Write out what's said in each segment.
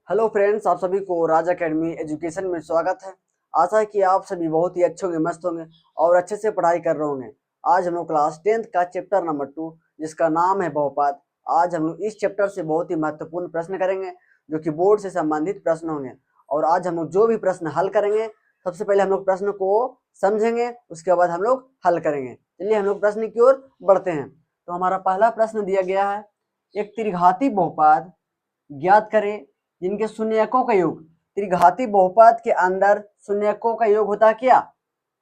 Hello friends, आप सभी को राज एकेडमी एजुकेशन में स्वागत है। आशा है कि आप सभी बहुत ही अच्छे होंगे, मस्त होंगे और अच्छे से पढ़ाई कर रहे होंगे। आज हम लोग क्लास 10th का चैप्टर नंबर 2 जिसका नाम है बहुपद। आज हम लोग इस चैप्टर से बहुत ही महत्वपूर्ण प्रश्न करेंगे जो कि बोर्ड से संबंधित प्रश्न होंगे। और आज हम लोग जो भी प्रश्न हल करेंगे, सबसे पहले हम लोग प्रश्न को समझेंगे, उसके बाद हम लोग हल करेंगे। चलिए हम लोग प्रश्न की ओर बढ़ते हैं। तो हमारा पहला प्रश्न दिया गया है, एक त्रिघाती बहुपद ज्ञात करें जिनके शून्यकों का योग। त्रिघाती बहुपद के अंदर शून्यकों का योग होता है क्या?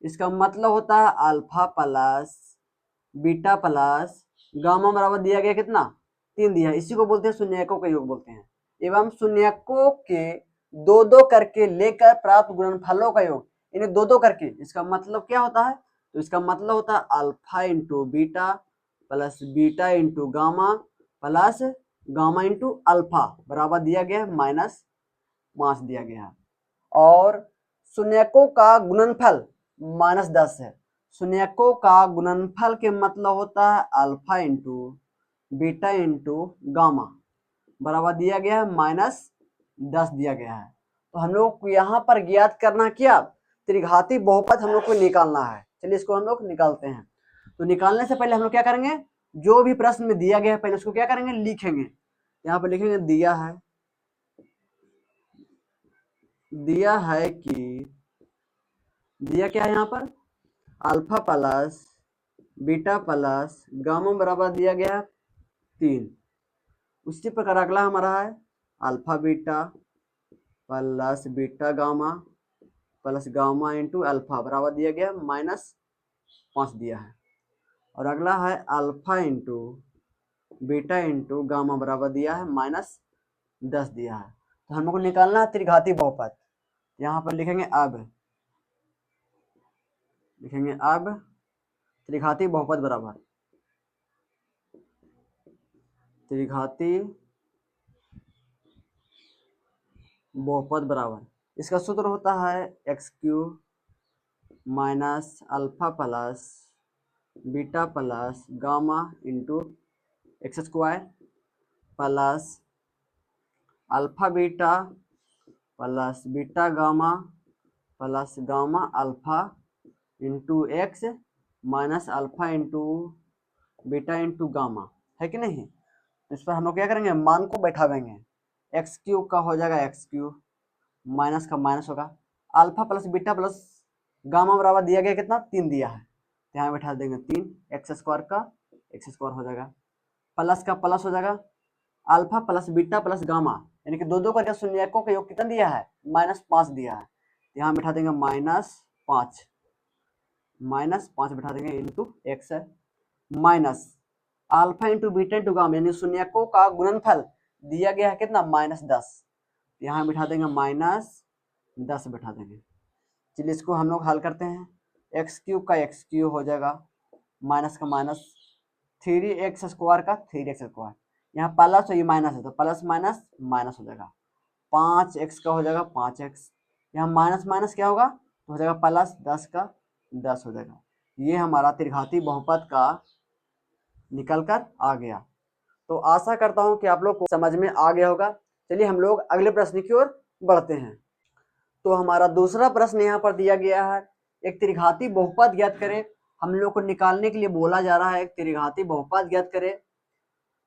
इसका मतलब होता है alpha plus beta plus gamma बराबर दिया गया कितना? 3 दिया है। इसी को बोलते हैं शून्यकों का योग बोलते हैं। एवं शून्यकों के दो दो करके लेकर प्राप्त गुणनफलों का योग, इन्हें दो दो करके, इसका मतलब क्या होता है? तो इसका मतलब होता है alpha into beta plus beta into gamma plus gamma into alpha बराबर दिया गया है -5 दिया गया है। और शून्यकों का गुणनफल -10 है। शून्यकों का गुणनफल के मतलब होता है alpha into beta into gamma बराबर दिया गया है -10 दिया गया है। तो हम लोग को यहाँ पर ज्ञात करना क्या? त्रिघाती बहुपद हम लोग को निकालना है। चलिए इसको हम लोग निकालते हैं। तो निकालने से पहले हम लोग क्या करेंगे, जो भी प्रश्न में दिया गया है पहले उसको क्या करेंगे, लिखेंगे। यहाँ पर लिखेंगे दिया है कि दिया क्या है यहाँ पर, alpha plus beta plus gamma बराबर दिया गया 3। उसी प्रकार अगला हमारा है alpha beta plus beta gamma plus gamma into alpha बराबर दिया गया -5 दिया है। और अगला है alpha into beta into gamma बराबर दिया है -10 दिया है। तो हम लोग को निकालना है त्रिघाती बहुपद। यहाँ पर लिखेंगे अब त्रिघाती बहुपद बराबर त्रिघाती बहुपद बराबर इसका सूत्र होता है x³ minus alpha plus beta plus gamma into x² plus alpha beta plus beta gamma plus gamma alpha into x minus alpha into beta into gamma, है कि नहीं? तो इस पर हम लोग क्या करेंगे, मान को बैठा देंगे। x³ का हो जाएगा x³ माइनस का माइनस होगा, alpha plus beta plus gamma बराबर दिया गया कितना? 3 दिया है। यहाँ बैठा देंगे 3, x² का x² हो जाएगा, प्लस का प्लस हो जाएगा, alpha plus beta plus gamma यानी कि दो दो करके शून्यकों का योग कितना दिया है? -5 दिया है। यहाँ बैठा देंगे -5 बैठा देंगे इंटू एक्स है minus alpha into beta into gamma यानी शून्यकों का गुणनफल दिया गया है कितना? -10। यहाँ बैठा देंगे -10 बैठा देंगे। चलिए इसको हम लोग हल करते हैं। x³ का x³ हो जाएगा माइनस का माइनस 3x² का 3x², यहाँ प्लस और ये माइनस है तो प्लस माइनस माइनस हो जाएगा, 5x का हो जाएगा 5x, यहाँ माइनस माइनस क्या होगा तो हो जाएगा प्लस 10 का 10 हो जाएगा। ये हमारा त्रिघाती बहुपद का निकल कर आ गया। तो आशा करता हूँ कि आप लोग को समझ में आ गया होगा। चलिए हम लोग अगले प्रश्न की ओर बढ़ते हैं। तो हमारा दूसरा प्रश्न यहाँ पर दिया गया है, एक त्रिघाती बहुपद ज्ञात करें। हम लोग को निकालने के लिए बोला जा रहा है एक त्रिघाती बहुपद ज्ञात करें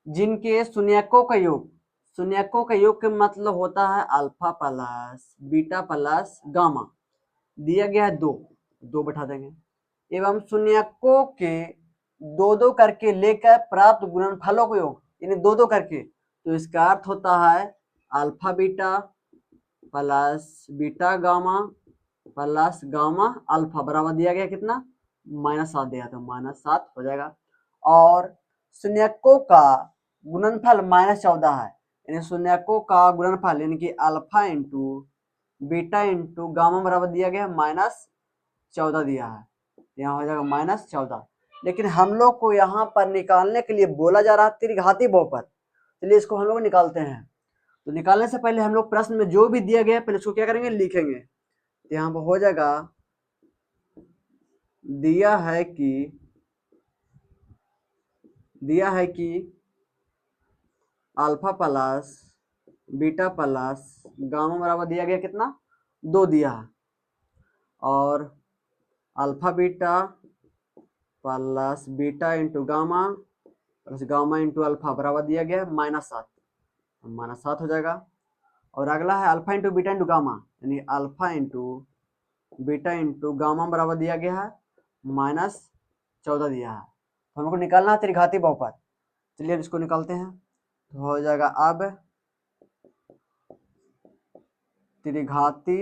जिनके शून्यकों का योग, शून्यकों का योग का मतलब होता है alpha plus beta plus gamma, दिया गया है 2 बैठा देंगे, एवं शून्यकों के दो दो करके लेकर प्राप्त गुणनफलों का योग, यानी दो दो करके। तो इसका अर्थ होता है alpha beta plus beta gamma plus gamma alpha बराबर दिया गया कितना? -7 दिया, तो -7 हो जाएगा। और शून्यकों का गुणनफल -14 है, यानी शून्यकों का गुणनफल यानी कि alpha into beta into gamma बराबर दिया गया -14 दिया है, यहाँ हो जाएगा -14। लेकिन हम लोग को यहाँ पर निकालने के लिए बोला जा रहा है त्रिघाती बहुपद। चलिए इसको हम लोग निकालते हैं। तो निकालने से पहले हम लोग प्रश्न में जो भी दिया गया है पहले उसको क्या करेंगे, लिखेंगे। तो यहाँ पर हो जाएगा दिया है कि alpha plus beta plus gamma बराबर दिया गया कितना 2 दिया है, और alpha beta plus beta into gamma plus gamma into alpha बराबर दिया गया है -7, -7 हो जाएगा। और अगला है alpha into beta into gamma, यानी alpha into beta into gamma बराबर दिया गया है -14 दिया है। तो हमको निकालना है त्रिघाती बहुपद। चलिए अब इसको निकालते हैं। तो हो जाएगा अब त्रिघाती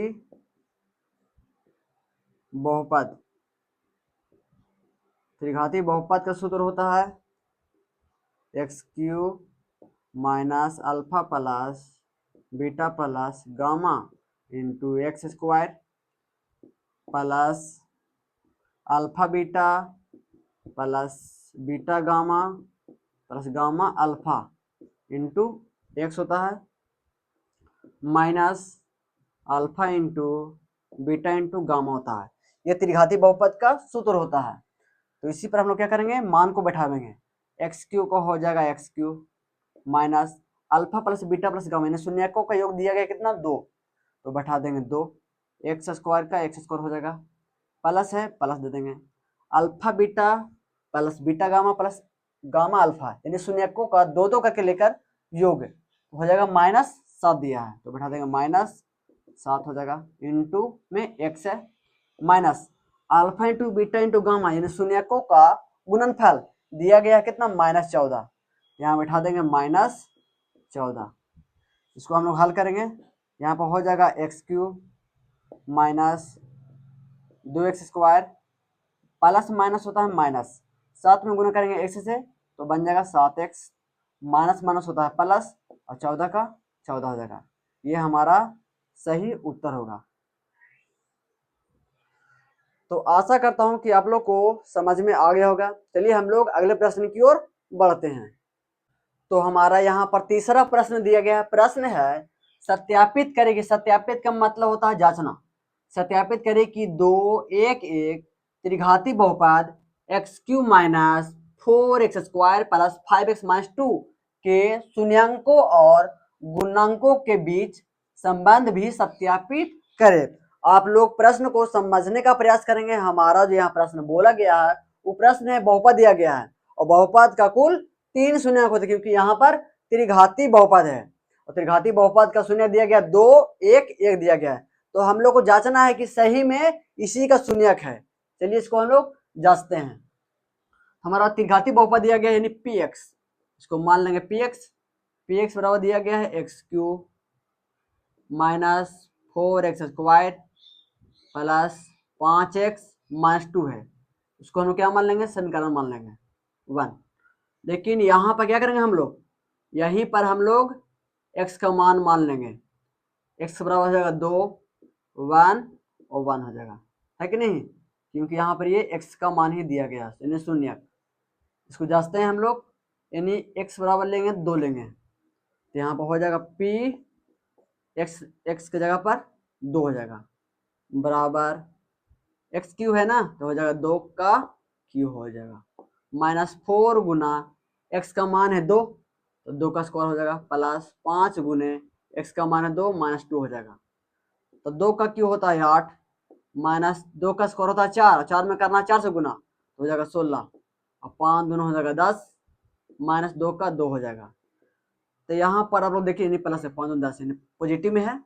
बहुपद। त्रिघाती बहुपद का सूत्र होता है x³ minus alpha plus beta plus gamma into x² plus alpha beta plus beta gamma plus gamma alpha into x होता है minus alpha into beta into gamma होता है। ये त्रिघाती बहुपद का सूत्र होता है। तो इसी पर हम लोग क्या करेंगे, मान को बैठावेंगे। x³ का हो जाएगा x³ minus alpha plus beta plus gamma, यानी शून्यकों का योग दिया गया कितना 2, तो बैठा देंगे 2, x² का x² हो जाएगा, प्लस है प्लस दे देंगे alpha beta plus beta gamma plus gamma alpha, यानी शून्यकों का दो दो करके लेकर योग हो जाएगा -7 दिया है, तो बैठा देंगे -7 हो जाएगा इंटू में x है minus alpha into beta into gamma, यानी शून्यकों का गुणनफल दिया गया है कितना -14, यहाँ बैठा देंगे -14। इसको हम लोग हल करेंगे। यहाँ पर हो जाएगा x³ minus 2x² plus minus होता है माइनस, 7 में गुना करेंगे x से तो बन जाएगा 7x, माइनस माइनस होता है प्लस और 14 का 14 हो जाएगा। ये हमारा सही उत्तर होगा। तो आशा करता हूं कि आप लोग को समझ में आ गया होगा। चलिए हम लोग अगले प्रश्न की ओर बढ़ते हैं। तो हमारा यहाँ पर तीसरा प्रश्न दिया गया है। प्रश्न है सत्यापित करें, सत्यापित का मतलब होता है जांचना। सत्यापित करें कि 2 1 1 त्रिघाती बहुपद x³ minus 4x² plus 5x minus 2 के शून्यांकों और गुणांकों के बीच संबंध भी सत्यापित करें। आप लोग प्रश्न को समझने का प्रयास करेंगे। हमारा जो यहाँ प्रश्न बोला गया है वो प्रश्न है बहुपद दिया गया है, और बहुपद का कुल 3 शून्यक होते, क्योंकि यहाँ पर त्रिघाती बहुपद है और त्रिघाती बहुपद का शून्य दिया गया 2 1 1 दिया गया है। तो हम लोग को जांचना है कि सही में इसी का शून्यक है। चलिए इसको हम लोग जांचते हैं। हमारा त्रिघाती बहुपद दिया गया है यानी px, इसको मान लेंगे px बराबर दिया गया है x³ minus 4x² plus 5x minus 2 है। इसको हम लोग क्या मान लेंगे, समीकरण मान लेंगे 1। लेकिन यहाँ पर क्या करेंगे हम लोग, यहीं पर हम लोग x का मान मान लेंगे। x बराबर हो जाएगा 2 1 और 1 हो जाएगा, है कि नहीं, क्योंकि यहाँ पर ये x का मान ही दिया गया यानी शून्य। इसको जांचते हैं हम लोग, यानी x बराबर लेंगे 2 लेंगे तो यहाँ पर हो जाएगा p x की जगह पर 2 हो जाएगा बराबर x³ है ना, तो हो जाएगा 2 का क्यू हो जाएगा -4 गुना x का मान है 2 तो 2 का स्क्वायर हो जाएगा प्लस 5 गुने x का मान है 2 -2 हो जाएगा। तो 2 का क्यू होता है 8 माइनस 2 का स्क्वायर होता है 4, 4 में करना है 4 से गुना तो हो जाएगा 16 और 5 दोनों हो जाएगा 10 -2 का 2 हो जाएगा। तो यहाँ पर आप लोग देखिए प्लस है 5 10 पॉजिटिव में है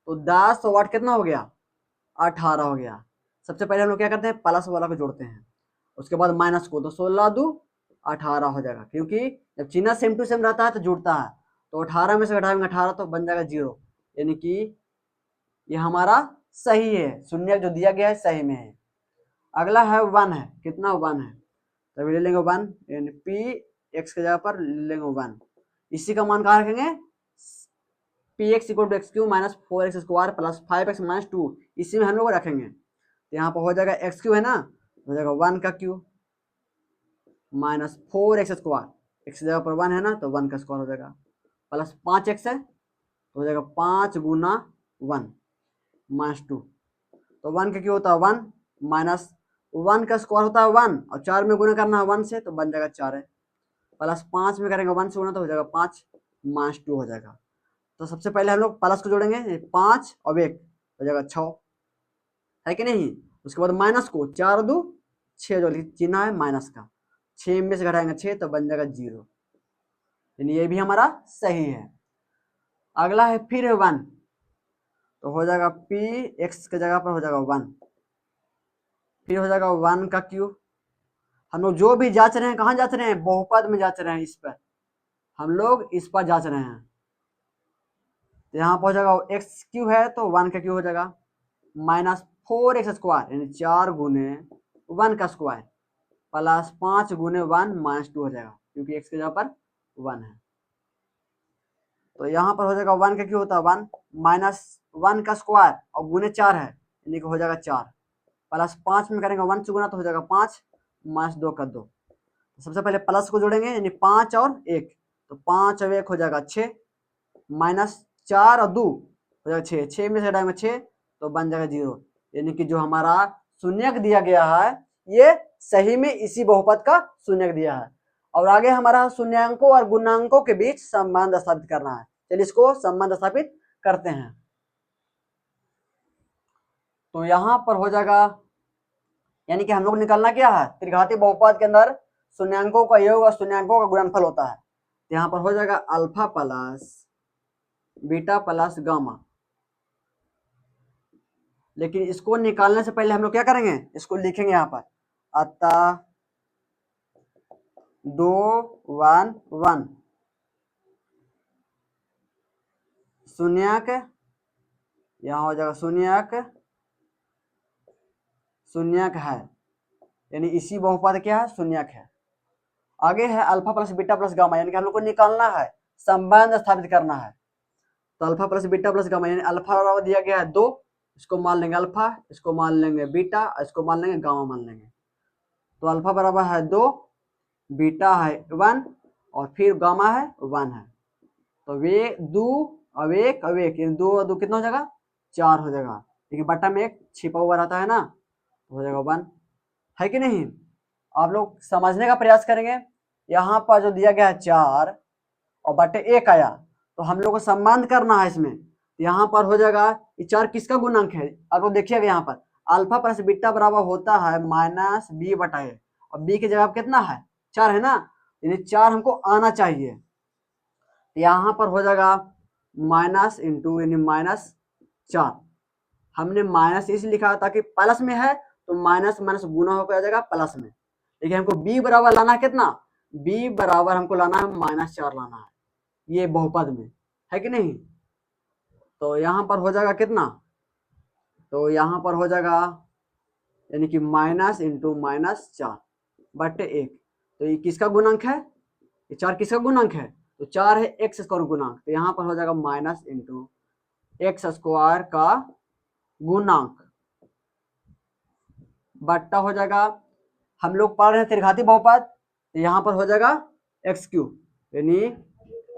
तो 10 और 8 कितना हो गया 18 हो गया। सबसे पहले हम लोग क्या करते हैं प्लस वाला को जोड़ते हैं, उसके बाद माइनस को, तो 16 2 18 हो जाएगा, क्योंकि जब चिन्ह सेम टू सेम रहता है तो जुड़ता है। तो 18 में से घटाएंगे 18 तो बन जाएगा 0, यानी कि ये हमारा सही है, शून्य जो दिया गया है सही में है। अगला है 1 है, कितना 1 है तभी ले लेंगे 1, यानी p x की जगह पर ले लेंगे 1। इसी का मान कहाँ रखेंगे px equal to x³ minus 4x² plus 5x minus 2, इसी में हम लोग रखेंगे। तो यहाँ पर हो जाएगा x³ है ना, हो जाएगा 1 का क्यू माइनस 4x², x जगह पर 1 है ना तो 1 का स्क्वायर हो जाएगा प्लस 5x है तो हो जाएगा 5 गुना 1 माइनस 2, तो 1 का क्यू होता है 1 माइनस 1 का स्क्वायर होता है 1 और 4 में गुना करना है 1 से तो बन जाएगा 4 है, प्लस 5 में करेंगे 1 से गुना तो हो जाएगा 5 माइनस 2 हो जाएगा। तो सबसे पहले हम लोग प्लस को जोड़ेंगे, 5 और 1 हो जाएगा 6, है कि नहीं। उसके बाद माइनस को 4 2 6 जो चिन्ह है माइनस का, 6 में से घटाएंगे 6 तो बन जाएगा 0, यानी ये भी हमारा सही है। अगला है फिर 1, तो हो जाएगा p x के जगह पर हो जाएगा 1, फिर हो जाएगा 1 का क्यूब। हम लोग जो भी जांच रहे हैं, कहाँ जांच रहे हैं, बहुपद में जांच रहे हैं, इस पर हम लोग इस पर जांच रहे हैं। तो यहाँ पर हो जाएगा एक्स क्यू है तो 1 का क्यू हो जाएगा माइनस 4x स्क्वायर, यानी 4 गुने 1 का स्क्वायर प्लस 5 गुने 1 माइनस 2 हो जाएगा, क्योंकि x के जगह पर 1 है। तो यहाँ पर हो जाएगा 1 का क्यू होता है 1 माइनस 1 का स्क्वायर और गुने 4 है, यानी कि हो जाएगा 4 प्लस 5 में करेंगे 1 से गुना तो हो जाएगा 5 माइनस 2 का 2। तो सबसे पहले प्लस को जोड़ेंगे, यानी 5 और 1, तो 5 और 1 हो जाएगा 6 माइनस 4 और 2 हो जाएगा 6, 6 में से घटाएंगे 6 तो बन जाएगा 0, यानी कि जो हमारा शून्यक दिया गया है ये सही में इसी बहुपद का शून्यक दिया है। और आगे हमारा शून्यांकों और गुणांकों के बीच संबंध स्थापित करना है। चलिए इसको संबंध स्थापित करते हैं। तो यहाँ पर हो जाएगा, यानी कि हम लोग निकालना क्या है, त्रिघाती बहुपद के अंदर शून्यांकों का योग और शून्यांकों का गुणनफल होता है। तो यहाँ पर हो जाएगा alpha plus beta plus gamma. लेकिन इसको निकालने से पहले हम लोग क्या करेंगे, इसको लिखेंगे यहाँ पर, अतः 2 1 1 शून्यक, यहाँ हो जाएगा शून्यक शून्यक है, यानी इसी बहुपद क्या है, शून्यक है। आगे है alpha plus beta plus gamma, यानी कि हम लोग को निकालना है, संबंध स्थापित करना है। तो alpha plus beta plus gamma, यानी अल्फा बराबर दिया गया है 2, इसको मान लेंगे अल्फा, इसको मान लेंगे बीटा, इसको मान लेंगे गामा मान लेंगे। तो अल्फा बराबर है 2, बीटा है 1 और फिर गामा है 1 है। तो वे 2 और 1 और 1, यानी 2 और 2 कितना हो जाएगा, 4 हो जाएगा। देखिए बट्टा में 1 छिपा हुआ रहता है ना, तो हो जाएगा 1, है कि नहीं। आप लोग समझने का प्रयास करेंगे। यहाँ पर जो दिया गया है 4 और बटे 1 आया, तो हम लोग को संबंध करना है इसमें। यहाँ पर हो जाएगा ये 4 किसका गुणांक है, आप लोग देखिएगा यहाँ पर अल्फा प्लस बीटा बराबर होता है माइनस बी बटा ए, और बी की जगह कितना है, 4 है ना, यानी 4 हमको आना चाहिए। यहाँ पर हो जाएगा माइनस इंटू, यानी माइनस 4। हमने माइनस इसलिए लिखा ताकि प्लस में है तो माइनस माइनस गुना होकर आ जाएगा प्लस में। देखिए हमको b बराबर लाना है कितना, b बराबर हमको लाना है -4 लाना है, ये बहुपद में, है कि नहीं। तो यहाँ पर हो जाएगा कितना, तो यहाँ पर हो जाएगा यानी कि माइनस इंटू -4 बटे 1। तो ये किसका गुणांक है, ये 4 किसका गुणांक है, तो 4 है एक्स स्क्वायर गुणांक। तो यहाँ पर हो जाएगा माइनस इंटू एक्स स्क्वायर का गुणांक बट्टा हो जाएगा, हम लोग पढ़ रहे हैं त्रिघाती बहुपद, तो यहाँ पर हो जाएगा एक्स क्यूब, यानी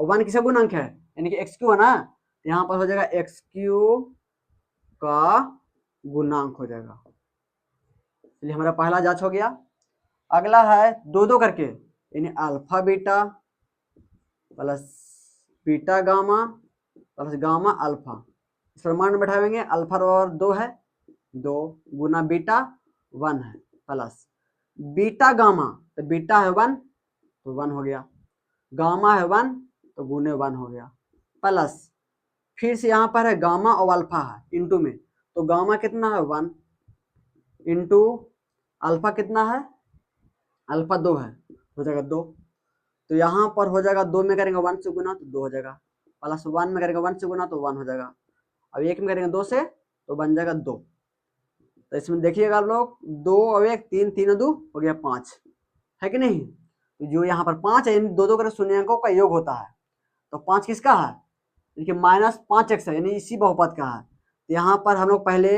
1 किसका गुणांक है, यानी कि एक्स क्यू है ना, तो यहाँ पर हो जाएगा एक्स क्यूब का गुणांक हो जाएगा। चलिए हमारा पहला जांच हो गया। अगला है 2 करके, यानी alpha beta plus beta gamma plus gamma alpha, इस पर मान बैठाएंगे, अल्फा बराबर 2 है, 2 गुना बीटा 1 है प्लस बीटा गामा, तो बीटा है 1 तो 1 हो गया, गामा है 1 तो गुने 1 हो गया, प्लस फिर से यहाँ पर है गामा और अल्फा है इंटू में, तो गामा कितना है 1 इंटू अल्फा कितना है, अल्फा 2 है, हो जाएगा 2। तो यहाँ पर हो जाएगा 2 में करेंगे 1 से गुना तो 2 हो जाएगा, प्लस 1 में करेंगे 1 से गुना तो 1 हो जाएगा, अब 1 में करेंगे 2 से तो बन जाएगा 2। तो इसमें देखिएगा आप लोग 2 और 1 3, 3 और 2 हो गया 5, है कि नहीं। तो जो यहाँ पर 5 है, इन 2 का शून्यांकों का योग होता है, तो 5 किसका है, देखिए -5x है, यानी इसी बहुपद का है। तो यहाँ पर हम लोग पहले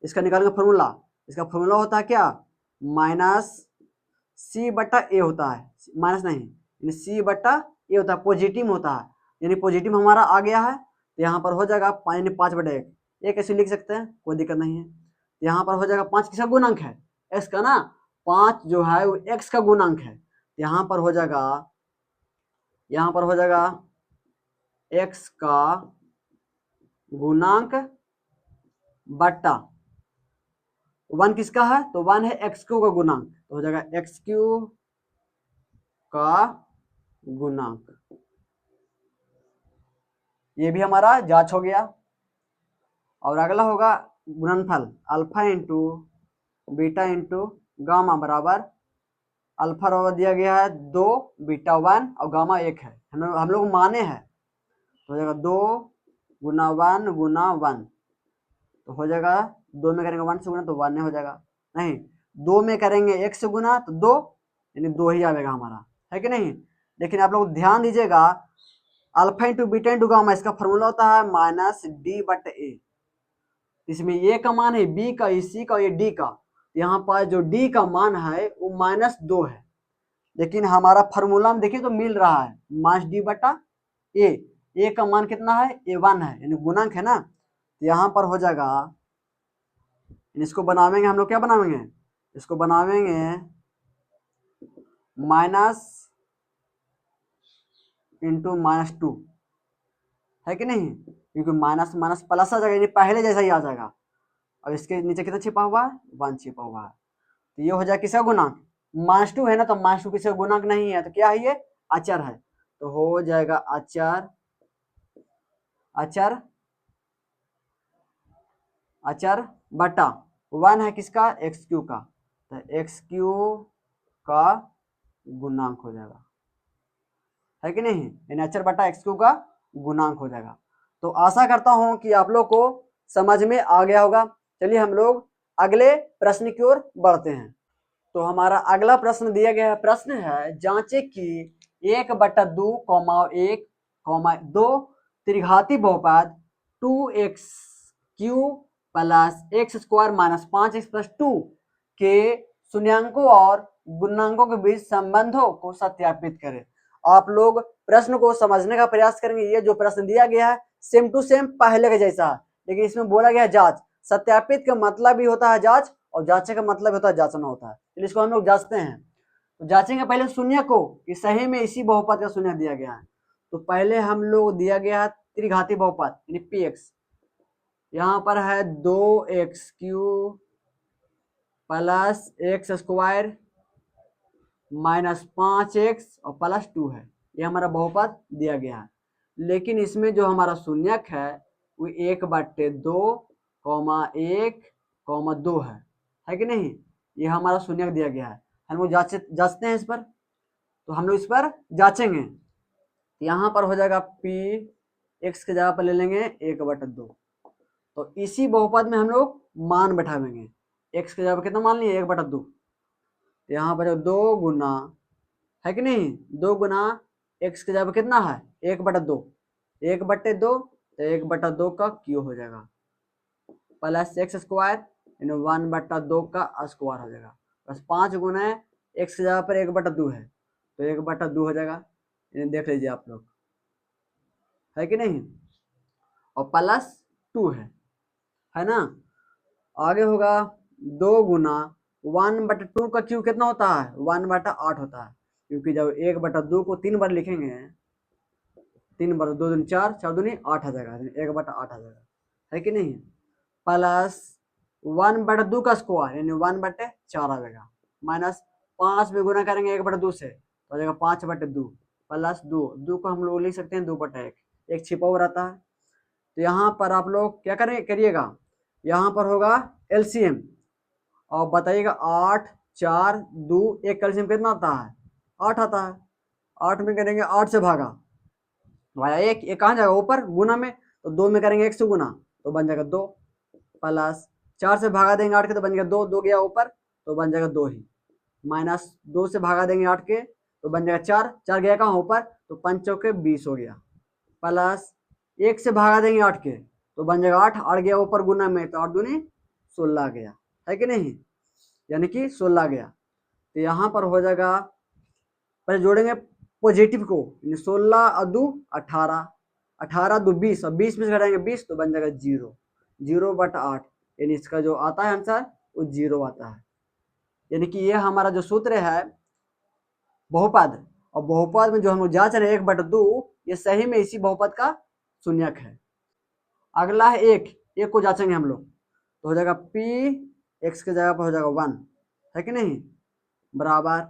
इसका निकालेंगे फॉर्मूला, इसका फॉर्मूला होता है क्या, -c बटा ए होता है, माइनस नहीं, यानी c बटा ए होता है, पॉजिटिव होता है, यानी पॉजिटिव हमारा आ गया है। तो यहाँ पर हो जाएगा 5 बटा 1, एक ऐसे लिख सकते हैं, कोई दिक्कत नहीं है। तो यहाँ पर हो जाएगा 5 किसका गुणांक है, x का ना, 5 जो है वो x का गुणांक है। यहाँ पर हो जाएगा, यहाँ पर हो जाएगा x का गुणांक बट्टा 1 किसका है, तो 1 है एक्स क्यू का गुणांक, तो हो जाएगा एक्स क्यू का गुणांक। ये भी हमारा जांच हो गया। और अगला होगा गुणनफल alpha into beta into gamma बराबर अल्फा बराबर दिया गया है 2, बीटा 1 और गामा 1 है, हम लोग माने हैं, तो हो जाएगा 2 गुना 1 गुना 1, तो हो जाएगा 2 में करेंगे 1 से गुना तो 1 हो जाएगा, नहीं 2 में करेंगे 1 से गुना तो 2, यानी 2 ही आएगा हमारा, है कि नहीं। लेकिन आप लोग ध्यान दीजिएगा alpha into beta into gamma इसका फॉर्मूला होता है माइनस डी बट ए। इसमें ए का मान है बी का, सी का, ये डी का, यहाँ पर जो डी का मान है वो -2 है, लेकिन हमारा फार्मूला में देखिए तो मिल रहा है माइनस डी बटा ए का मान कितना है, A1 है, यानी गुणांक है ना, तो यहाँ पर हो जाएगा, इसको बनावेंगे हम लोग, क्या बनावेंगे, इसको बनावेंगे माइनस इंटू -2, है कि नहीं, क्योंकि माइनस माइनस प्लस आ जाएगा, यानी पहले जैसा ही आ जाएगा। अब इसके नीचे कितना छिपा हुआ है, 1 छिपा हुआ है, तो ये हो जाएगा किसका गुणांक, -2 है ना, तो -2 किसका गुणांक नहीं है, तो क्या है ये अचर है, तो हो जाएगा अचर अचर अचर बटा 1 है किसका, एक्स क्यू का, तो एक्स क्यू का गुणांक हो जाएगा, है कि नहीं, यानी अचर बटा एक्स क्यू का गुणांक हो जाएगा। तो आशा करता हूं कि आप लोग को समझ में आ गया होगा। चलिए हम लोग अगले प्रश्न की ओर बढ़ते हैं। तो हमारा अगला प्रश्न दिया गया है, प्रश्न है जांचे कि 1/2, 1, 2 त्रिघाती बहुपद 2x³ plus x² minus 5x+2 के शून्यांकों और गुणांकों के बीच संबंधों को सत्यापित करें। आप लोग प्रश्न को समझने का प्रयास करेंगे। ये जो प्रश्न दिया गया है सेम टू सेम पहले के जैसा है, लेकिन इसमें बोला गया है जांच। सत्यापित का मतलब भी होता है जांच, और जांचे का मतलब होता है जांचना होता है, तो इसको हम लोग जांचते हैं। तो जांचेंगे पहले शून्य को कि सही में इसी बहुपद का शून्य दिया गया है। तो पहले हम लोग दिया गया है त्रिघाती बहुपद यानी px, यहाँ पर है 2x³ plus x² minus 5x और +2 है, ये हमारा बहुपद दिया गया है। लेकिन इसमें जो हमारा शून्यक है वो 1/2, 1, 2 है कि नहीं, ये हमारा शून्यक दिया गया है। हम लोग जांचते हैं इस पर, तो हम लोग इस पर जांचेंगे। यहाँ पर हो जाएगा p x के जगह पर ले लेंगे 1/2, तो इसी बहुपद में हम लोग मान बैठावेंगे। x के जगह पर कितना मान लिए 1/2, यहाँ पर 2 गुना, है कि नहीं, 2 गुना x के जगह पर कितना है 1/2, 1/2 तो 1/2 का क्यूब हो जाएगा प्लस x² यानी 1/2 का स्क्वायर हो जाएगा, बस 5 गुना x के जगह पर 1/2 है तो 1/2 हो जाएगा, देख लीजिए आप लोग, है कि नहीं, और +2 है ना। आगे होगा 2 गुना 1/2 का क्यूब कितना होता है 1/8 होता है, क्योंकि जब 1/2 को 3 बार लिखेंगे, 3 बार 2 दूनी 4, 4 दूनी 8 आ जाएगा, 1/8 आ जाएगा, है कि नहीं, प्लस 1/2 का स्क्वायर यानी 1/4 आ जाएगा, माइनस 5 में गुना करेंगे 1/2 से तो आ जाएगा 5/2 प्लस 2 को हम लोग लिख सकते हैं 2/1, एक छिपा हुआ रहता है। तो यहाँ पर आप लोग क्या करिएगा, यहाँ पर होगा एलसीएम और बताइएगा 8, 4, 2, 1 का एलसीएम कितना आता है 8 आता है, 8 में करेंगे 8 से भागा भाया एक कहाँ जाएगा ऊपर गुना में, तो 2 में करेंगे 1 से गुना तो बन जाएगा 2 प्लस 4 से भागा देंगे 8 के तो बन जाएगा 2, 2 गया ऊपर तो बन जाएगा 2 ही, माइनस 2 से भागा देंगे 8 के तो बन जाएगा 4, 4 गया कहाँ ऊपर तो 5 चौके 20 हो गया, प्लस 1 से भागा देंगे 8 के तो बन जाएगा 8, 8 गया ऊपर गुना में तो 8 दूनी 16 गया, है कि नहीं, यानी कि 16 गया। तो यहाँ पर हो जाएगा, पहले जोड़ेंगे पॉजिटिव को, 16 और 2 18, 18 2 20 और 20 में से घटाएंगे 20 तो बन जाएगा 0, 0/8, यानी इसका जो आता है आंसर वो 0 आता है। यानी कि ये हमारा जो सूत्र है बहुपद, और बहुपद में जो हम लोग जांच रहे हैं 1/2, ये सही में इसी बहुपद का शून्यक है। अगला है एक को जांचेंगे हम लोग, तो हो जाएगा पी एक्स के जगह पर हो जाएगा 1, है कि नहीं, बराबर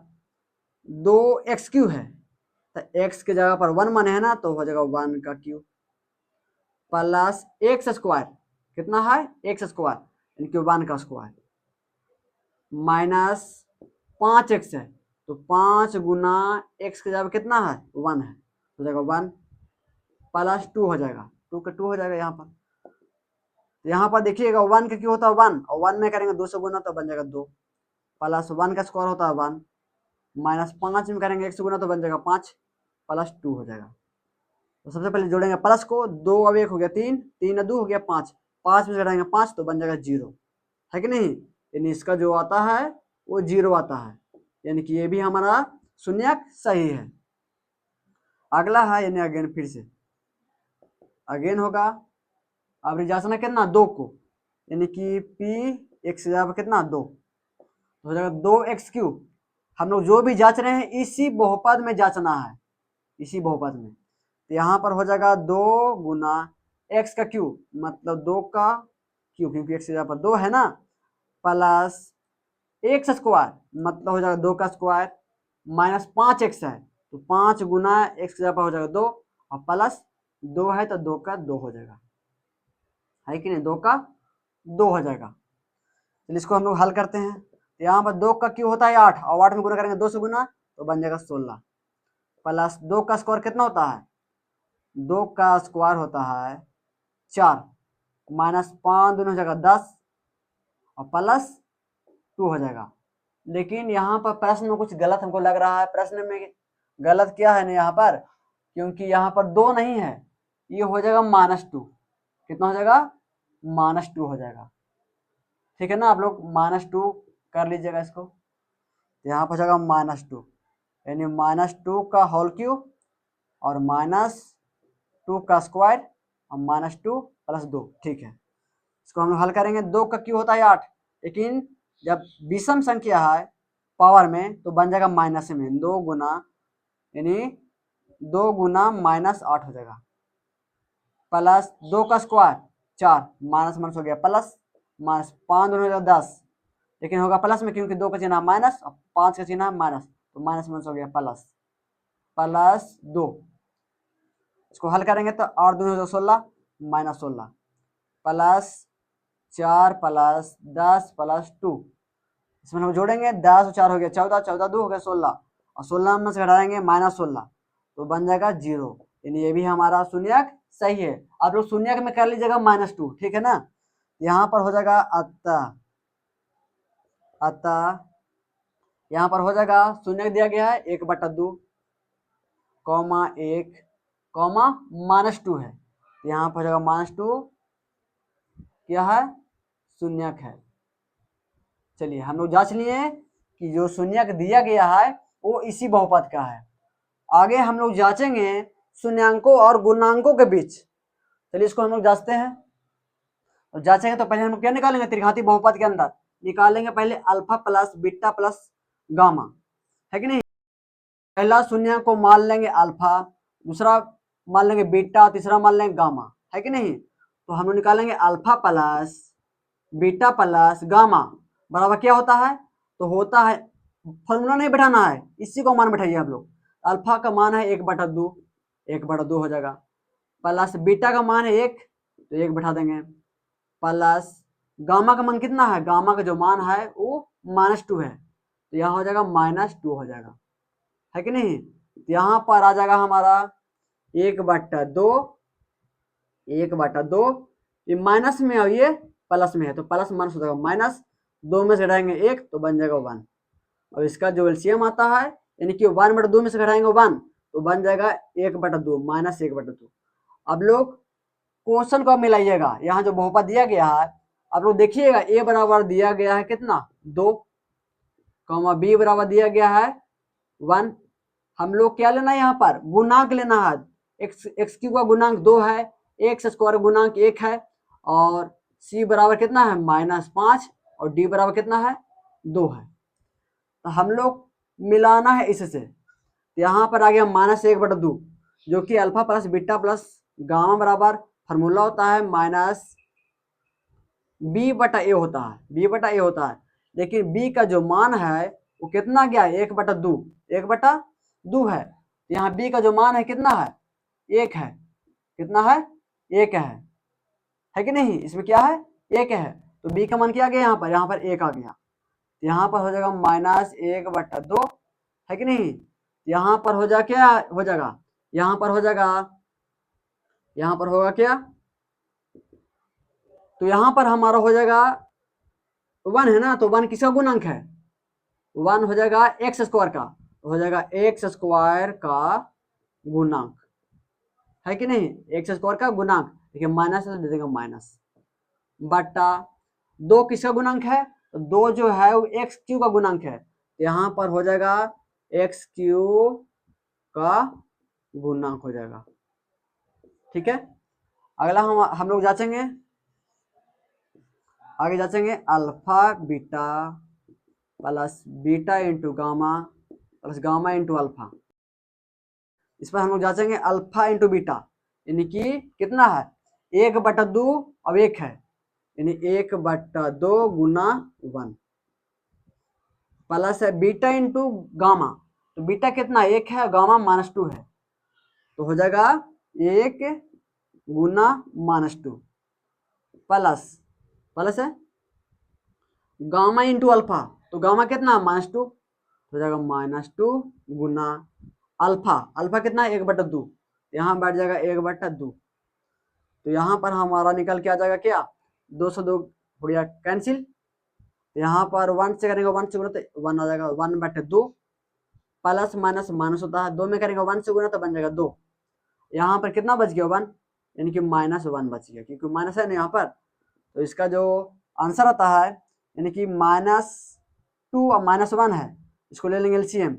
2x³ है, तो x के जगह पर 1 मन है ना, तो हो जाएगा 1 का क्यूब प्लस एक्स स्क्वायर, कितना है एक्स स्क्वायर यानी कि 1 का स्क्वायर, माइनस 5x है, तो 5 गुना x के जगह कितना है 1 है, हो जाएगा 1 प्लस 2 हो जाएगा, 2 का 2 हो जाएगा यहाँ पर। तो यहाँ पर देखिएगा 1 का क्यों होता है 1, और 1 में करेंगे 2 से गुना तो बन जाएगा 2, प्लस 1 का स्क्वायर होता है 1, माइनस 5 में करेंगे 1 से गुना तो बन जाएगा 5 प्लस 2 हो जाएगा। तो सबसे पहले जोड़ेंगे प्लस को, 2 अब 1 हो गया 3, 3 और 2 हो गया 5, 5 में से घटाएंगे 5 तो बन जाएगा 0, है कि नहीं, यानी इसका जो आता है वो 0 आता है, यानी कि ये भी हमारा शून्यक सही है। अगला है यानी अगेन, फिर से अगेन होगा, अब रिजासना कितना 2 को, यानी कि पी एक्स कितना 2, तो हो जाएगा 2x³। हम लोग जो भी जांच रहे हैं इसी बहुपद में जांचना है, इसी बहुपद में, तो यहाँ पर हो जाएगा 2 गुना x का क्यूब, मतलब 2 का क्यूब, क्योंकि x पर 2 है ना, प्लस एक्स स्क्वायर मतलब हो जाएगा 2 का स्क्वायर, माइनस 5x है, तो 5 गुना x के पर हो जाएगा 2, और प्लस 2 है तो 2 का 2 हो जाएगा, है कि नहीं, 2 का 2 हो जाएगा। चलिए इसको हम लोग हल करते हैं, तो यहाँ पर 2 का क्यूब होता है 8, और 8 में गुना करेंगे 2 से गुना तो बन जाएगा 16, प्लस 2 का स्क्वायर कितना होता है, 2 का स्क्वायर होता है 4, माइनस 5 दोनों हो जाएगा 10, और प्लस 2 हो जाएगा। लेकिन यहाँ पर प्रश्न में कुछ गलत हमको लग रहा है, प्रश्न में गलत क्या है ना यहाँ पर, क्योंकि यहाँ पर 2 नहीं है, ये हो जाएगा -2, कितना हो जाएगा -2 हो जाएगा, ठीक है ना, आप लोग -2 कर लीजिएगा इसको, तो यहाँ पर हो जाएगा -2, यानी -2 का होल क्यूब और -2 का स्क्वायर और -2 प्लस 2, ठीक है, इसको हम लोग हल करेंगे। 2 का क्यूब होता है 8, लेकिन जब विषम संख्या है पावर में तो बन जाएगा माइनस में, 2 गुना यानी 2 गुना -8 हो जाएगा, प्लस 2 का स्क्वायर 4, माइनस माइनस हो गया प्लस, माइनस 5 दोनों हो जाएगा 10, लेकिन होगा प्लस में क्योंकि 2 का चिन्ह माइनस और 5 का चिन्ह माइनस, तो माइनस माइनस हो गया प्लस, प्लस 2, इसको हल करेंगे तो 8 दूनी हो जाएगा 16, -16 प्लस 4 प्लस 10 प्लस 2, इसमें हम जोड़ेंगे 10 और 4 हो गया 14, 14 2 हो गया 16, और 16 में से घटाएंगे -16 तो बन जाएगा 0, यानी ये भी हमारा शून्यक सही है। आप लोग शून्यक में कर लीजिएगा -2, ठीक है ना, यहाँ पर हो जाएगा अतः यहाँ पर हो जाएगा शून्यक दिया गया है 1/2 कॉमा 1 कॉमा -2 है, यहाँ पर हो जाएगा -2 क्या है शून्यक है। चलिए हम लोग जांच लिए कि जो शून्यक दिया गया है वो इसी बहुपद का है। आगे हम लोग जांचेंगे शून्यांकों और गुणांकों के बीच। चलिए इसको हम लोग जांचते हैं, तो जांचेंगे तो पहले हम लोग क्या निकालेंगे, त्रिघाती बहुपद के अंदर निकालेंगे पहले alpha plus beta plus gamma, है कि नहीं। पहला शून्यंक को मान लेंगे अल्फा, दूसरा मान लेंगे बीटा, तीसरा मान लेंगे गामा, है कि नहीं। तो हम लोग निकालेंगे alpha plus beta plus gamma बराबर क्या होता है, तो होता है, फॉर्मूला नहीं बैठाना है, इसी को मान बैठाइए आप लोग। अल्फा का मान है 1/2, 1/2 हो जाएगा, प्लस बीटा का मान है 1 तो 1 बैठा देंगे, प्लस गामा का मान कितना है, गामा का जो मान है वो -2 है, तो यहाँ हो जाएगा -2 हो जाएगा, है कि नहीं। तो यहाँ पर आ जाएगा हमारा 1/2, 1/2 ये माइनस में और ये प्लस में है, तो प्लस माइनस हो जाएगा माइनस, 2 में से घटाएंगे 1 तो बन जाएगा 1, और इसका जो एलसीएम आता है यानी कि 1/2 में से घटाएंगे 1 तो बन जाएगा 1/2 -1/2। अब लोग क्वेश्चन को मिलाइएगा, यहाँ जो बहुपद दिया गया है आप लोग देखिएगा, ए बराबर दिया गया है कितना 2, कॉमा बी बराबर दिया गया है 1, हम लोग क्या लेना है यहाँ पर गुणांक लेना है, x³ का गुणांक 2 है, एक्स स्क्वायर गुणांक 1 है, और c बराबर कितना है -5 और d बराबर कितना है 2 है, तो हम लोग मिलाना है इससे। यहाँ पर आ गया -1/2 जो कि alpha plus beta plus gamma बराबर फॉर्मूला होता है माइनस बी बटा ए होता है, बी बटा ए होता है। लेकिन बी का जो मान है वो कितना गया, 1/2, 1/2 है। यहाँ बी का जो मान है कितना है, 1 है। कितना है, 1 है कि नहीं, इसमें क्या है, 1 है। तो बी का मान क्या आ गया यहाँ पर 1 आ गया। यहाँ पर हो जाएगा -1/2 है कि नहीं। यहाँ पर हो जाएगा क्या, हो जाएगा यहाँ पर हो जाएगा, यहाँ पर होगा क्या, तो यहाँ पर हमारा हो जाएगा 1 है ना, तो 1 किसका गुणांक है, 1 हो जाएगा एक्स स्क्वायर का, हो जाएगा एक्स स्क्वायर का गुणांक है कि नहीं, एक्स स्क्वायर का गुणांक। देखिए माइनस दे देंगे माइनस बटा 2 किसका गुणांक है, तो 2 जो है वो एक्स क्यू का गुणांक है। तो यहाँ पर हो जाएगा एक्स क्यू का गुणांक हो जाएगा। ठीक है, अगला हम लोग जांचेंगे, आगे जांचेंगे alpha beta plus beta into gamma plus gamma into alpha. इस पर हम लोग जांचेंगे अल्फा इंटू बीटा, यानी कि कितना है, 1/2 अब 1 है, यानी 1/2 गुना 1 प्लस है बीटा इंटू गामा। तो बीटा कितना 1 है, गामा -2 है, तो हो जाएगा 1 गुना -2 प्लस है गामा इंटू अल्फा। तो गामा कितना -2, हो जाएगा -2 गुना अल्फा। अल्फा कितना है, 1/2, यहाँ बैठ जाएगा 1/2। तो यहाँ पर हमारा निकल के आ जाएगा क्या, 2 से 2 हो गया कैंसिल। यहाँ पर 1 से करेंगे 1 से गुना तो 1 आ जाएगा 1/2 प्लस माइनस माइनस होता है, 2 में करेंगे 1 से गुना तो बन जाएगा 2। यहाँ पर कितना बच गया 1, यानी कि -1 बच गया, क्योंकि माइनस है ना यहाँ पर। तो इसका जो आंसर आता है यानी कि -2 और -1 है, इसको ले लेंगे एलसीएम।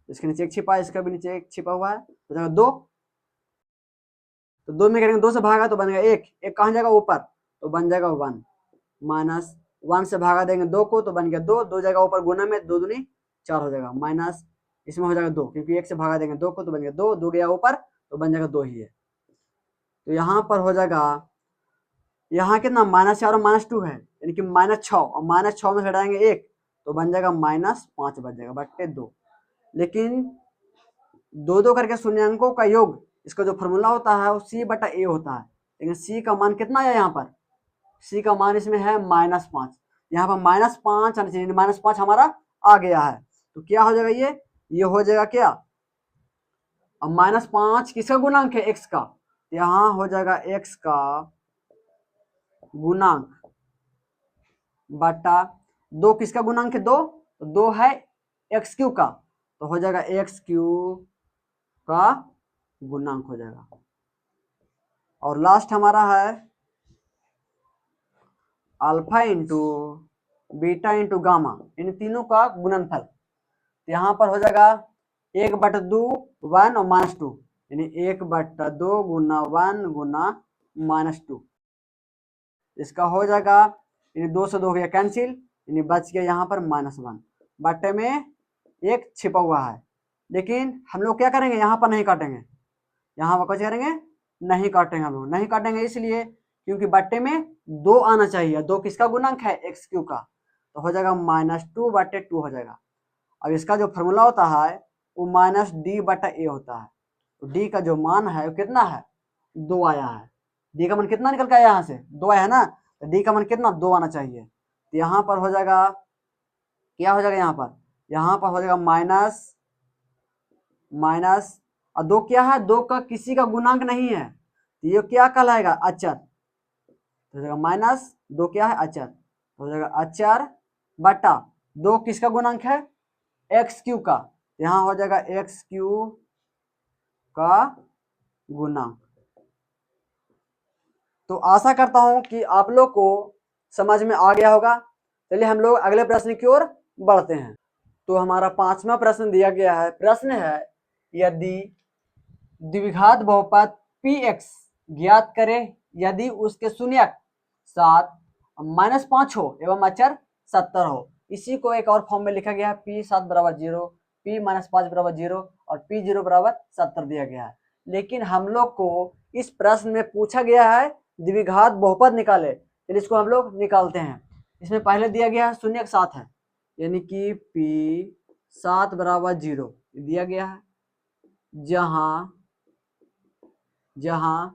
इसके नीचे एक छिपा है, इसका भी नीचे एक छिपा हुआ है, हो जाएगा 2। तो 2 में करेंगे 2 से भागा तो बन गया 1, 1 कहाँ जाएगा ऊपर, तो बन जाएगा 1 -1 से भागा देंगे 2 को तो बन गया 2, 2 जाएगा ऊपर गुना में, 2 दूनी 4 हो जाएगा, माइनस इसमें हो जाएगा 2, क्योंकि 1 से भागा देंगे 2 को तो बन गया 2, 2 गया ऊपर तो बन जाएगा 2 ही है। तो यहाँ पर हो जाएगा, यहाँ कितना -4 और -2 है, यानी कि -6 और -6 में घटाएंगे 1 तो बन जाएगा -5 बच जाएगा बट्टे 2। लेकिन 2 करके शून्यांकों का योग, इसका जो फॉर्मूला होता है वो C/A होता है। लेकिन C का मान कितना है, यहाँ पर C का मान इसमें है -5, यहाँ पर -5 आना चाहिए, -5 हमारा आ गया है। तो क्या हो जाएगा, ये हो जाएगा क्या, अब -5 किसका गुणांक है, x का, यहाँ हो जाएगा x का गुणांक बटा 2 किसका गुणांक है, 2, तो 2 है एक्स क्यू का, तो हो जाएगा एक्स क्यू का गुणांक हो जाएगा। और लास्ट हमारा है alpha into beta into gamma, इन तीनों का गुणनफल। तो यहाँ पर हो जाएगा 1/2 1 और -2, यानी 1/2 गुना 1 गुना -2। इसका हो जाएगा, यानी 2 से 2 हो गया कैंसिल, यानी बच गया यहाँ पर -1, बट्टे में 1 छिपा हुआ है। लेकिन हम लोग क्या करेंगे, यहाँ पर नहीं काटेंगे, यहाँ पर क्या करेंगे, नहीं काटेंगे हम लोग, नहीं काटेंगे इसलिए क्योंकि बट्टे में 2 आना चाहिए। 2 किसका गुणांक है, एक्स क्यू का, तो हो जाएगा -2/2 हो जाएगा। अब इसका जो फॉर्मूला होता है वो -D/A होता है। तो डी का जो मान है वो कितना है, 2 आया है। डी का मान कितना निकल के आया, यहाँ से 2 आया है ना, तो डी का मान कितना, 2 आना चाहिए। तो यहाँ पर हो जाएगा, क्या हो जाएगा यहाँ पर हो जाएगा माइनस और 2 क्या है, 2 का किसी का गुणांक नहीं है, तो ये क्या कहलाएगा, अचर। तो हो जाएगा -2 क्या है, अचर, तो हो जाएगा अचर बटा 2 किसका गुणांक है, एक्स क्यू का, यहाँ हो जाएगा एक्स क्यू का गुणांक। तो आशा करता हूं कि आप लोग को समझ में आ गया होगा। चलिए हम लोग अगले प्रश्न की ओर बढ़ते हैं। तो हमारा 5वां प्रश्न दिया गया है, प्रश्न है यदि द्विघात बहुपद px ज्ञात करें यदि उसके शून्यक 7 -5 हो एवं अचर 70 हो। इसी को एक और फॉर्म में लिखा गया है, p7 = 0, p - 5 = 0 और p0 = 70 दिया गया है। लेकिन हम लोग को इस प्रश्न में पूछा गया है द्विघात बहुपद निकाले, चलिए इसको हम लोग निकालते हैं। इसमें पहले दिया गया है शून्य 7 है, यानी कि P 7 बराबर 0 दिया गया है, जहां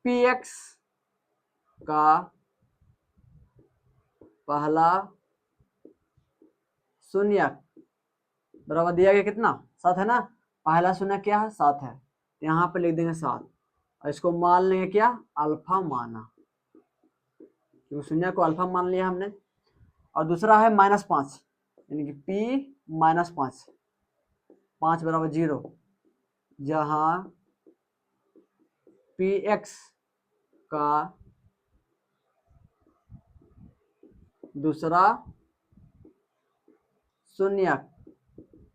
Px का पहला शून्य बराबर दिया गया कितना 7 है ना, पहला शून्य क्या है 7 है, तो यहाँ पे लिख देंगे 7 और इसको मान लेंगे क्या अल्फा माना, क्योंकि शून्य को अल्फा मान लिया हमने। और दूसरा है -5 यानी कि P -5 5 बराबर 0, जहां Px का दूसरा शून्य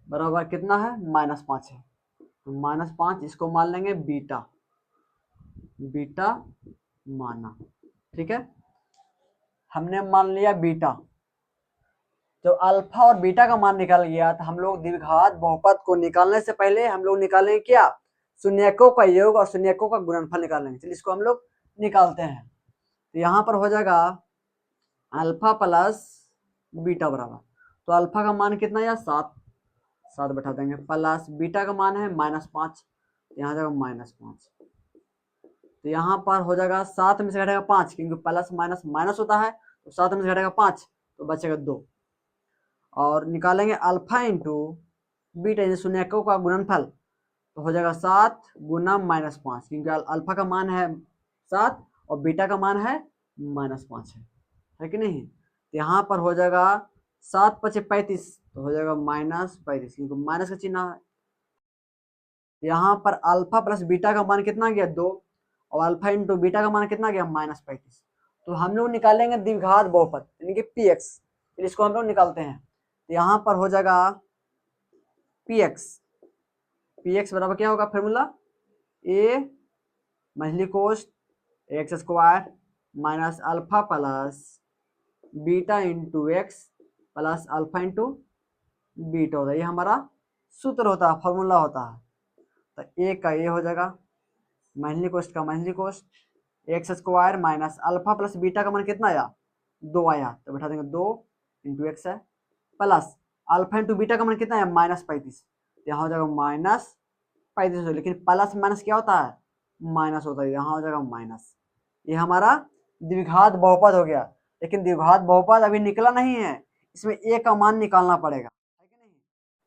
बराबर कितना है -5 है, तो -5 इसको मान लेंगे बीटा माना। ठीक है, हमने मान लिया बीटा। जब अल्फा और बीटा का मान निकल गया तो हम लोग द्विघात बहुपद को निकालने से पहले हम लोग निकालेंगे क्या शून्यकों का योग और शून्यकों का गुणनफल निकालेंगे। चलिए इसको हम लोग निकालते हैं। तो यहाँ पर हो जाएगा अल्फा प्लस बीटा बराबर, तो अल्फा का मान कितना है 7 बैठा देंगे, प्लस बीटा का मान है -5, यहाँ जाएगा -5, तो यहाँ पर हो जाएगा 7 में से घटेगा 5, क्योंकि प्लस माइनस माइनस होता है, तो 7 में से घटेगा 5 तो बचेगा 2, और निकालेंगे अल्फा इंटू बीटा शून्यकों का गुणनफल, तो हो जाएगा 7 गुना -5, क्योंकि अल्फा का मान है 7 और बीटा का मान है -5 है कि नहीं। तो यहाँ पर हो जाएगा 7 × 5 = 35, तो हो जाएगा -35, क्योंकि माइनस का चिन्ह है। यहाँ पर अल्फा प्लस बीटा का मान कितना गया 2, और अल्फा इंटू बीटा का मान कितना गया -35, तो हम लोग निकालेंगे द्विघात बहुपद यानी कि Px, फिर इसको हम लोग निकालते हैं। तो यहाँ पर हो जाएगा Px बराबर क्या होगा फॉर्मूला a मछली कोष्ठ x² minus alpha plus beta into x plus alpha into beta होता है, ये हमारा सूत्र होता है, फॉर्मूला होता है। तो a का a हो जाएगा, मछली कोष्ठ का मछली कोष्ठ x² minus alpha plus beta का मान कितना आया 2 आया, तो बैठा देंगे 2 इंटू एक्स है, प्लस अल्फा इंटू बीटा का मान कितना है -35, यहाँ हो जाएगा -35, लेकिन प्लस माइनस क्या होता है माइनस होता है, यहाँ हो जाएगा माइनस। ये हमारा द्विघात बहुपद हो गया, लेकिन द्विघात बहुपद अभी निकला नहीं है, इसमें a का मान निकालना पड़ेगा, है कि नहीं।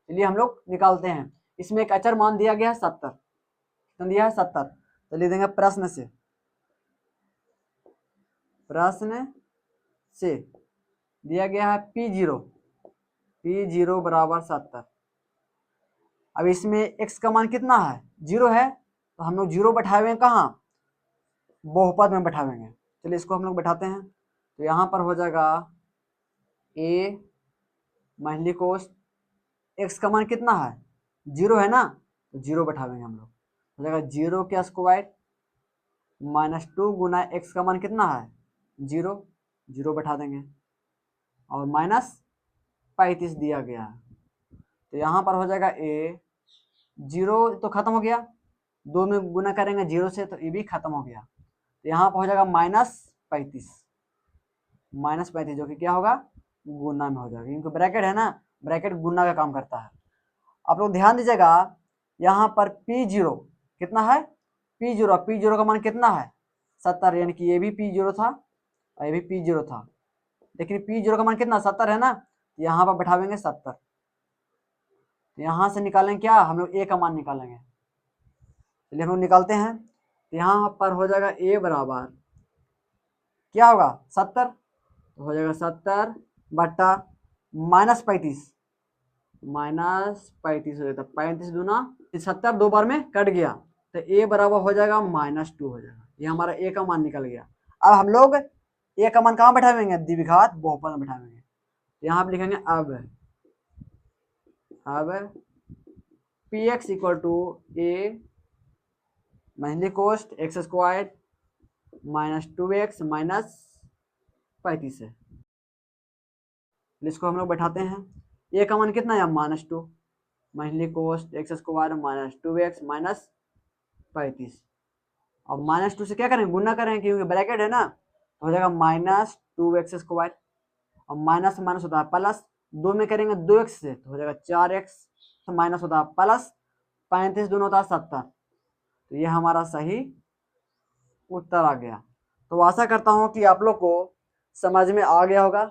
चलिए हम लोग निकालते हैं। इसमें एक अचर मान दिया गया है 70, कितना दिया है 70, तो लिख देंगे प्रश्न से दिया गया है P0 बराबर 70। अब इसमें x का मान कितना है 0 है, तो हम लोग 0 बैठाए हुए कहाँ बहुपद में बैठावेंगे। चलिए इसको हम लोग बैठाते हैं। तो यहाँ पर हो जाएगा a मछली कोष्ठ x का मान कितना है 0 है ना, तो 0 बैठावेंगे हम लोग, हो जाएगा 0² -2 गुना x का मान कितना है 0 बैठा देंगे, और -35 दिया गया है। तो यहाँ पर हो जाएगा a 0 तो खत्म हो गया, 2 में गुना करेंगे 0 से तो ये भी खत्म हो गया, तो यहाँ पर हो जाएगा -35 जो कि क्या होगा गुना में हो जाएगा, क्योंकि ब्रैकेट है ना, ब्रैकेट गुना का काम करता है। आप लोग ध्यान दीजिएगा, यहाँ पर P0 कितना है P0 का मान कितना है 70, यानी कि ये भी P0 था और ये भी P0 था, लेकिन P0 का मान कितना 70 है ना, यहाँ पर बैठावेंगे 70, यहाँ से निकालेंगे क्या हम लोग a का मान निकालेंगे। चलिए हम लोग निकालते हैं। तो यहाँ पर हो जाएगा a बराबर क्या होगा 70, तो हो जाएगा 70 बट्टा -35 हो जाता है, 35 दूना 70 2 बार में कट गया, तो a बराबर हो जाएगा -2 हो जाएगा, ये हमारा a का मान निकल गया। अब हम लोग a का मान कहाँ बैठावेंगे द्विघात बहुपद में बैठावेंगे, तो यहाँ पे लिखेंगे अब Px = a मछली कोष्ठ x² -2x -35 है। इसको हम लोग बैठाते हैं। a का मान कितना है -2 मछली कोष्ठ x² -2x -35, और -2 से क्या करेंगे, गुना करेंगे क्योंकि ब्रैकेट है ना, तो हो जाएगा -2x²। और माइनस माइनस होता है प्लस, 2 में करेंगे 2x से तो हो जाएगा 4x, माइनस होता है प्लस, 35 दोनों होता है 70। तो ये हमारा सही उत्तर आ गया। तो आशा करता हूँ कि आप लोग को समझ में आ गया होगा।